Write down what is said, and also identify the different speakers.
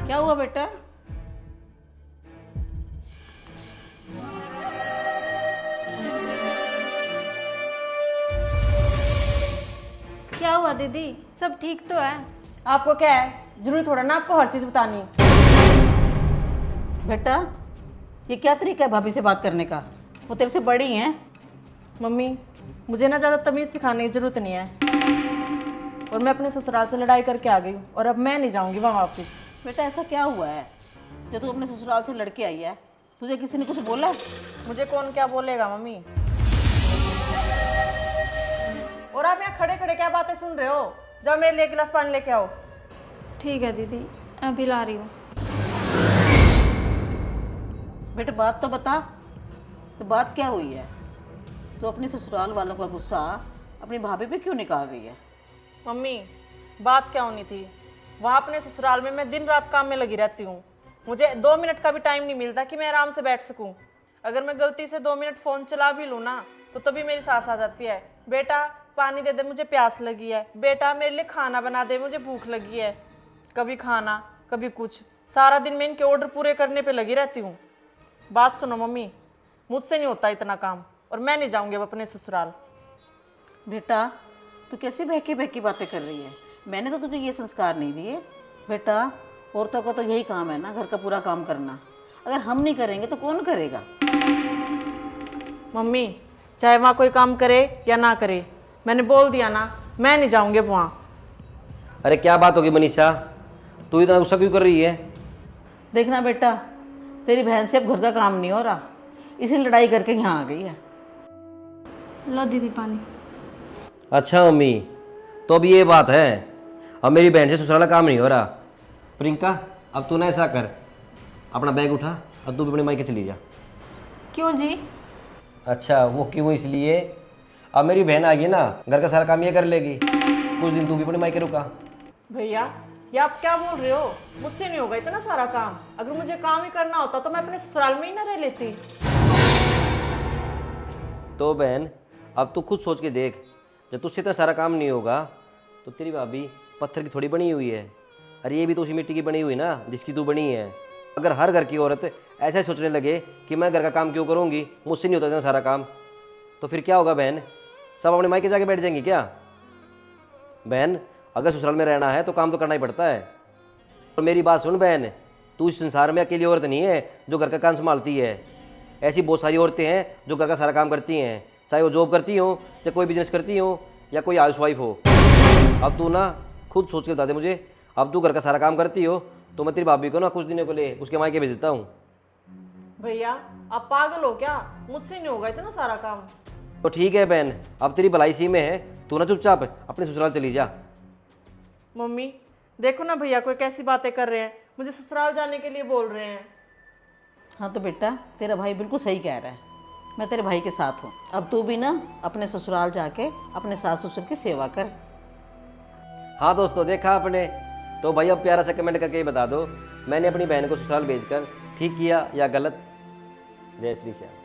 Speaker 1: क्या हुआ बेटा?
Speaker 2: क्या हुआ दीदी? सब ठीक तो है?
Speaker 1: आपको क्या है, जरूरी थोड़ा ना आपको हर चीज़ बतानी। बेटा ये क्या तरीका है भाभी से बात करने का? वो तेरे से बड़ी हैं।
Speaker 3: मम्मी, मुझे ना ज़्यादा तमीज़ सिखाने की ज़रूरत नहीं है। और मैं अपने ससुराल से लड़ाई करके आ गई हूँ और अब मैं नहीं जाऊँगी वहाँ वापस।
Speaker 1: बेटा ऐसा क्या हुआ है जो तू अपने ससुराल से लड़के आई है? तुझे किसी ने कुछ बोला?
Speaker 3: मुझे कौन क्या बोलेगा मम्मी? और आप यहाँ खड़े खड़े क्या बातें सुन रहे हो? जाओ मेरे लिए गिलास पानी लेके आओ।
Speaker 2: ठीक है दीदी, अभी ला रही हूँ।
Speaker 1: बेटा बात तो बता, तो बात क्या हुई है? तो अपने ससुराल वालों का गुस्सा अपनी भाभी पे क्यों निकाल रही है?
Speaker 3: मम्मी, बात क्या होनी थी? वहाँ अपने ससुराल में मैं दिन रात काम में लगी रहती हूँ। मुझे 2 मिनट का भी टाइम नहीं मिलता कि मैं आराम से बैठ सकूँ। अगर मैं गलती से 2 मिनट फ़ोन चला भी लूँ ना, तो तभी मेरी सास आ जाती है। बेटा पानी दे दे, मुझे प्यास लगी है। बेटा मेरे लिए खाना बना दे, मुझे भूख लगी है। कभी खाना कभी कुछ, सारा दिन मैं इनके ऑर्डर पूरे करने पे लगी रहती हूँ। बात सुनो मम्मी, मुझसे नहीं होता इतना काम और मैं नहीं जाऊँगी अब अपने ससुराल।
Speaker 1: बेटा तू कैसी बहकी बहकी बातें कर रही है? मैंने तो तुझे ये संस्कार नहीं दिए। बेटा औरतों का तो यही काम है ना, घर का पूरा काम करना। अगर हम नहीं करेंगे तो कौन करेगा?
Speaker 3: मम्मी, चाहे वहाँ कोई काम करे या ना करे, मैंने बोल दिया ना, मैं नहीं जाऊँगी वहाँ।
Speaker 4: अरे क्या बात होगी मनीषा, तू इतना गुस्सा क्यों कर रही है?
Speaker 1: देखना बेटा, तेरी बहन से अब घर का काम नहीं हो रहा, इसी लड़ाई करके यहाँ आ गई है।
Speaker 2: लो दीदी पानी।
Speaker 4: अच्छा मम्मी, तो अब ये बात है, अब मेरी बहन से ससुराल का काम नहीं हो रहा। प्रियंका अब तू ना ऐसा कर, अपना बैग उठा, अब तू भी अपने मायके चली जा।
Speaker 2: क्यों जी?
Speaker 4: अच्छा वो क्यों? इसलिए अब मेरी बहन आ गई ना, घर का सारा काम ये कर लेगी। कुछ दिन तू भी अपने मायके रुका।
Speaker 3: भैया ये आप क्या बोल रहे हो? मुझसे नहीं होगा इतना सारा काम। अगर मुझे काम ही करना होता तो मैं अपने ससुराल में ही ना रह लेती।
Speaker 4: तो बहन अब तू खुद सोच के देख, जब तुझसे इतना सारा काम नहीं होगा तो तेरी भाभी पत्थर की थोड़ी बनी हुई है। अरे ये भी तो उसी मिट्टी की बनी हुई ना जिसकी तू बनी है। अगर हर घर की औरत ऐसे सोचने लगे कि मैं घर का काम क्यों करूँगी, मुझसे नहीं होता इतना सारा काम, तो फिर क्या होगा बहन? सब अपने मायके जाके बैठ जाएंगी क्या? बहन अगर ससुराल में रहना है तो काम तो करना ही पड़ता है। और मेरी बात सुन बहन, तू इस संसार में अकेली औरत नहीं है जो घर का काम संभालती है। ऐसी बहुत सारी औरतें हैं जो घर का सारा काम करती हैं, चाहे वो जॉब करती हो, चाहे कोई बिजनेस करती हो, या कोई हाउस वाइफ हो। अब तू ना खुद सोच के बता दे मुझे, अब तू घर का सारा काम करती हो तो मैं तेरी भाभी को ना कुछ दिनों के लिए उसके मायके भेज देता हूँ।
Speaker 3: भैया आप पागल हो क्या? मुझसे नहीं होगा इतना सारा काम।
Speaker 4: तो ठीक है बहन, अब तेरी भलाई सी में है, तू ना चुपचाप अपने ससुराल चली जा।
Speaker 3: मम्मी देखो ना भैया कोई कैसी बातें कर रहे हैं, मुझे ससुराल जाने के लिए बोल रहे हैं।
Speaker 1: हाँ तो बेटा तेरा भाई बिल्कुल सही कह रहा है, मैं तेरे भाई के साथ हूँ। अब तू भी ना अपने ससुराल जाके अपने सास ससुर की सेवा कर।
Speaker 4: हाँ दोस्तों देखा आपने, तो भाई अब प्यारा सा कमेंट करके ही बता दो, मैंने अपनी बहन को ससुराल भेजकर ठीक किया या गलत। जय श्री श्याम।